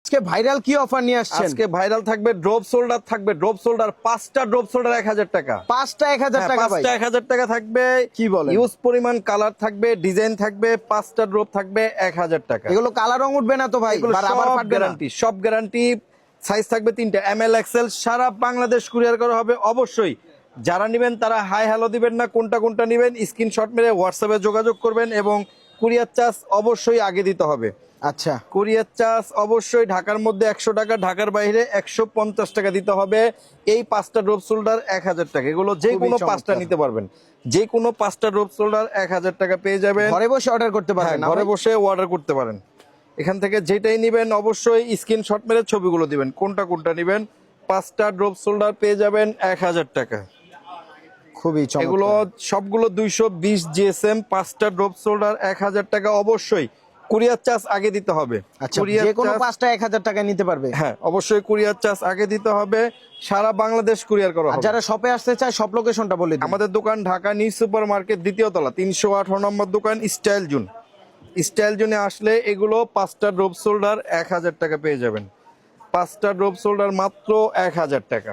আজকে ভাইরাল কি অফার নিয়ে আসছেন? আজকে ভাইরাল থাকবে ড্রপ শোল্ডার, থাকবে ড্রপ শোল্ডার, 5টা ড্রপ শোল্ডার 1000 টাকা। 5টা 1000 টাকা ভাই? 5টা 1000 টাকা থাকবে। কি বলেন? ইউজ পরিমাণ কালার থাকবে, ডিজাইন থাকবে, 5টা ড্রপ থাকবে 1000 টাকা। এগুলো কালার রং উঠবে না তো ভাই? এগুলো বা রাবার সব ফাটবে না? গ্যারান্টি, সব গ্যারান্টি। সাইজ থাকবে 3টা, ML XL, সারা বাংলাদেশ কুরিয়ার করা হবে। অবশ্যই যারা নেবেন তারা হাই হ্যালো দিবেন না, কোনটা কোনটা নেবেন স্ক্রিনশট মেরে হোয়াটসঅ্যাপে যোগাযোগ করবেন, এবং কুরিয়ার চার্জ অবশ্যই আগে দিতে হবে। আচ্ছা, কুরিয়ার চার্জ অবশ্যই ঢাকার মধ্যে 100 টাকা, ঢাকার বাইরে 150 টাকা দিতে হবে। এই 5টা ড্রপ শোল্ডার 1000 টাকা। এগুলো যে কোনো 5টা নিতে পারবেন, যে কোনো 5টা ড্রপ শোল্ডার 1000 টাকা পেয়ে যাবেন। ঘরে বসে অর্ডার করতে হ্যাঁ, পারবেন? ঘরে বসে অর্ডার করতে পারেন। এখান থেকে যেটাই নেবেন অবশ্যই স্ক্রিনশট মেরে ছবিগুলো দিবেন, কোনটা কোনটা নেবেন। 5টা ড্রপ শোল্ডার পেয়ে যাবেন 1000 টাকা। খুবই চমৎকার। এগুলো সবগুলো 220 GSM, 5টা ড্রপ শোল্ডার 1000 টাকা। অবশ্যই কুরিয়ার চার্জ আগে দিতে হবে। আচ্ছা, কুরিয়ার যে কোনো চার্জ, 5টা 1000 টাকায় নিতে পারবে? হ্যাঁ অবশ্যই কুরিয়ার চার্জ আগে দিতে হবে। সারা বাংলাদেশ কুরিয়ার করা আর হবে। যারা শপে আসতে চায় সব লোকেশনটা বলে দিন। আমাদের দোকান ঢাকা নিউ সুপার মার্কেট, 2য় তলা, 318 নম্বর দোকান, স্টাইল জোন। স্টাইল জোনে আসলে এগুলো 5টা ড্রপ শোল্ডার 1000 টাকা পেয়ে যাবেন। 5টা ড্রপ শোল্ডার মাত্র 1000 টাকা।